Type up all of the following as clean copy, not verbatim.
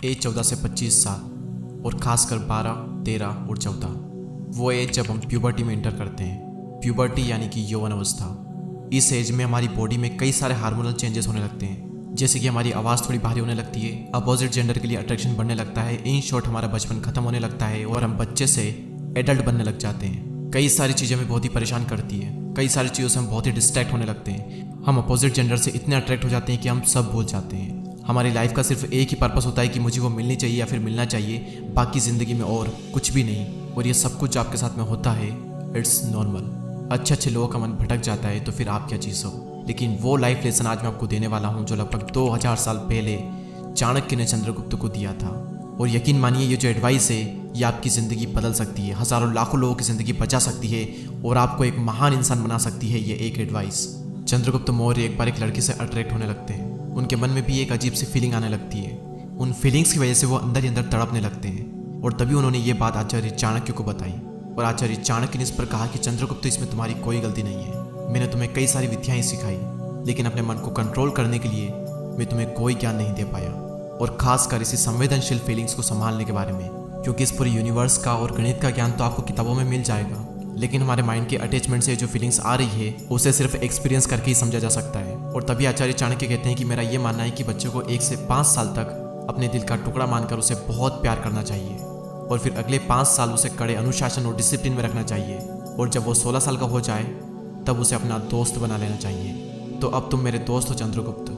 As 14 से 25 साल और ख़ासकर 12, 13 और 14 वो एज जब हम प्यूबर्टी में एंटर करते हैं। प्यूबर्टी यानी कि यौवन अवस्था। इस एज में हमारी बॉडी में कई सारे हार्मोनल चेंजेस होने लगते हैं, जैसे कि हमारी आवाज़ थोड़ी भारी होने लगती है, अपोजिट जेंडर के लिए अट्रैक्शन बढ़ने लगता है। इन शॉर्ट हमारा बचपन खत्म होने लगता है और हम बच्चे से एडल्ट बनने लग जाते हैं। कई सारी चीज़ें हमें बहुत ही परेशान करती है, कई सारी चीज़ों से हम बहुत ही डिस्ट्रैक्ट होने लगते हैं। हम अपोजिट जेंडर से इतने अट्रैक्ट हो जाते हैं कि हम सब भूल जाते हैं। हमारी लाइफ का सिर्फ एक ही पर्पस होता है कि मुझे वो मिलनी चाहिए या फिर मिलना चाहिए, बाकी ज़िंदगी में और कुछ भी नहीं। और ये सब कुछ जो आपके साथ में होता है, इट्स नॉर्मल। अच्छे लोगों का मन भटक जाता है तो फिर आप क्या चीज़ हो। लेकिन वो लाइफ लेसन आज मैं आपको देने वाला हूँ जो लगभग 2000 साल पहले चाणक्य ने चंद्रगुप्त को दिया था। और यकीन मानिए ये जो एडवाइस है ये आपकी ज़िंदगी बदल सकती है, हज़ारों लाखों लोगों की ज़िंदगी बचा सकती है और आपको एक महान इंसान बना सकती है ये एक एडवाइस। चंद्रगुप्त मौर्य एक बार एक लड़की से अट्रैक्ट होने लगते हैं। उनके मन में भी एक अजीब सी फीलिंग आने लगती है। उन फीलिंग्स की वजह से वो अंदर ही अंदर तड़पने लगते हैं। और तभी उन्होंने ये बात आचार्य चाणक्य को बताई और आचार्य चाणक्य ने इस पर कहा कि चंद्रगुप्त इसमें तुम्हारी कोई गलती नहीं है। मैंने तुम्हें कई सारी विद्याएं सिखाई, लेकिन अपने मन को कंट्रोल करने के लिए मैं तुम्हें कोई ज्ञान नहीं दे पाया, और खासकर इसी संवेदनशील फीलिंग्स को संभालने के बारे में। क्योंकि इस पूरे यूनिवर्स का और गणित का ज्ञान तो आपको किताबों में मिल जाएगा, लेकिन हमारे माइंड के अटैचमेंट से जो फीलिंग्स आ रही है उसे सिर्फ एक्सपीरियंस करके ही समझा जा सकता है। और तभी आचार्य चाणक्य कहते हैं कि मेरा ये मानना है कि बच्चे को 1 से 5 साल तक अपने दिल का टुकड़ा मानकर उसे बहुत प्यार करना चाहिए, और फिर अगले 5 साल उसे कड़े अनुशासन और डिसिप्लिन में रखना चाहिए, और जब वो 16 साल का हो जाए तब उसे अपना दोस्त बना लेना चाहिए। तो अब तुम मेरे दोस्त हो चंद्रगुप्त,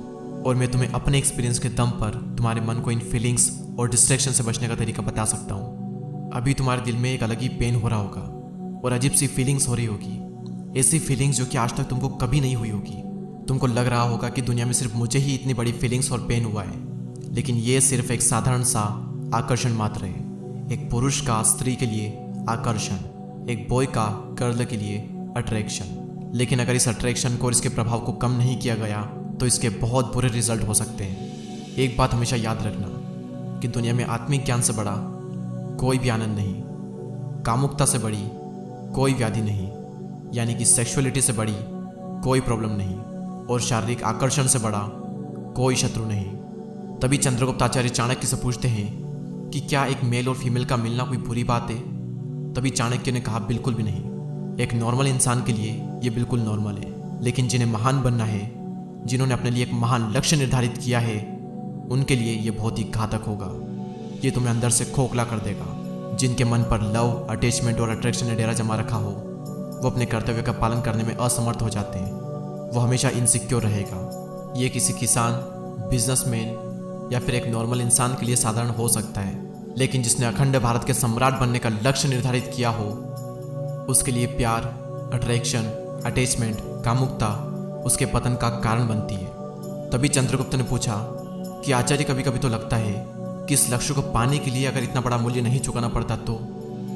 और मैं तुम्हें अपने एक्सपीरियंस के दम पर तुम्हारे मन को इन फीलिंग्स और डिस्ट्रैक्शन से बचने का तरीका बता सकता हूँ। अभी तुम्हारे दिल में एक अलग ही पेन हो रहा होगा और अजीब सी फीलिंग्स हो रही होगी, ऐसी फीलिंग्स जो कि आज तक तुमको कभी नहीं हुई होगी। तुमको लग रहा होगा कि दुनिया में सिर्फ मुझे ही इतनी बड़ी फीलिंग्स और पेन हुआ है, लेकिन ये सिर्फ एक साधारण सा आकर्षण मात्र है। एक पुरुष का स्त्री के लिए आकर्षण, एक बॉय का गर्ल के लिए अट्रैक्शन। लेकिन अगर इस अट्रैक्शन को और इसके प्रभाव को कम नहीं किया गया तो इसके बहुत बुरे रिजल्ट हो सकते हैं। एक बात हमेशा याद रखना कि दुनिया में आत्मिक ज्ञान से बड़ा कोई भी आनंद नहीं, कामुकता से बड़ी कोई व्याधि नहीं, यानी कि सेक्सुअलिटी से बड़ी कोई प्रॉब्लम नहीं, और शारीरिक आकर्षण से बड़ा कोई शत्रु नहीं। तभी चंद्रगुप्त आचार्य चाणक्य से पूछते हैं कि क्या एक मेल और फीमेल का मिलना कोई बुरी बात है। तभी चाणक्य ने कहा बिल्कुल भी नहीं। एक नॉर्मल इंसान के लिए ये बिल्कुल नॉर्मल है, लेकिन जिन्हें महान बनना है, जिन्होंने अपने लिए एक महान लक्ष्य निर्धारित किया है, उनके लिए ये बहुत ही घातक होगा। ये तुम्हें अंदर से खोखला कर देगा। जिनके मन पर लव, अटैचमेंट और अट्रैक्शन ने डेरा जमा रखा हो, वो अपने कर्तव्य का पालन करने में असमर्थ हो जाते हैं। वो हमेशा इनसिक्योर रहेगा। ये किसी किसान, बिजनेसमैन या फिर एक नॉर्मल इंसान के लिए साधारण हो सकता है, लेकिन जिसने अखंड भारत के सम्राट बनने का लक्ष्य निर्धारित किया हो, उसके लिए प्यार, अट्रैक्शन, अटैचमेंट, कामुकता उसके पतन का कारण बनती है। तभी चंद्रगुप्त ने पूछा कि आचार्य कभी कभी तो लगता है कि इस लक्ष्य को पाने के लिए अगर इतना बड़ा मूल्य नहीं चुकाना पड़ता तो।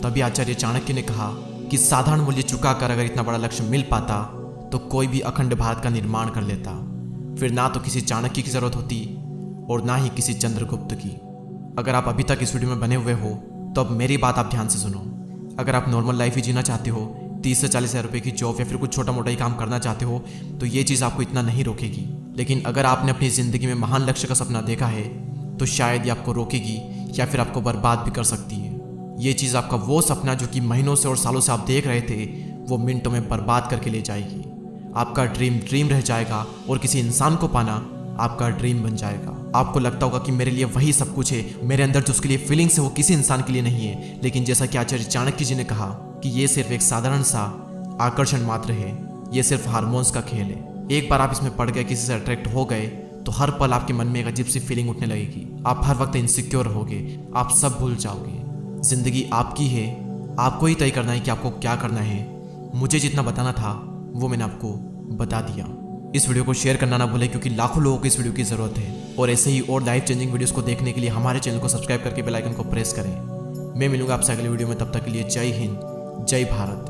तभी आचार्य चाणक्य ने कहा कि साधारण मूल्य चुकाकर अगर इतना बड़ा लक्ष्य मिल पाता तो कोई भी अखंड भारत का निर्माण कर लेता। फिर ना तो किसी चाणक्य की जरूरत होती और ना ही किसी चंद्रगुप्त की। अगर आप अभी तक इस वीडियो में बने हुए हो तो अब मेरी बात आप ध्यान से सुनो। अगर आप नॉर्मल लाइफ ही जीना चाहते हो, 30 से 40 हज़ार रुपये की जॉब या फिर कुछ छोटा मोटा ही काम करना चाहते हो, तो ये चीज़ आपको इतना नहीं रोकेगी। लेकिन अगर आपने अपनी ज़िंदगी में महान लक्ष्य का सपना देखा है तो शायद ये आपको रोकेगी या फिर आपको बर्बाद भी कर सकती है। ये चीज़ आपका वो सपना जो कि महीनों से और सालों से आप देख रहे थे, वो मिनटों में बर्बाद करके ले जाएगी। आपका ड्रीम रह जाएगा और किसी इंसान को पाना आपका ड्रीम बन जाएगा। आपको लगता होगा कि मेरे लिए वही सब कुछ है, मेरे अंदर जो उसके लिए फीलिंग्स है वो किसी इंसान के लिए नहीं है। लेकिन जैसा कि आचार्य चाणक्य जी ने कहा कि ये सिर्फ एक साधारण सा आकर्षण मात्र है, ये सिर्फ हार्मोन्स का खेल है। एक बार आप इसमें पड़ गए, किसी से अट्रैक्ट हो गए, तो हर पल आपके मन में एक अजीब सी फीलिंग उठने लगेगी। आप हर वक्त इनसिक्योर रहोगे, आप सब भूल जाओगे। जिंदगी आपकी है, आपको ही तय करना है कि आपको क्या करना है। मुझे जितना बताना था वो मैंने आपको बता दिया। इस वीडियो को शेयर करना ना भूलें, क्योंकि लाखों लोगों को इस वीडियो की ज़रूरत है। और ऐसे ही और लाइफ चेंजिंग वीडियोस को देखने के लिए हमारे चैनल को सब्सक्राइब करके बेल आइकन को प्रेस करें। मैं मिलूंगा आपसे अगले वीडियो में, तब तक के लिए जय हिंद, जय भारत।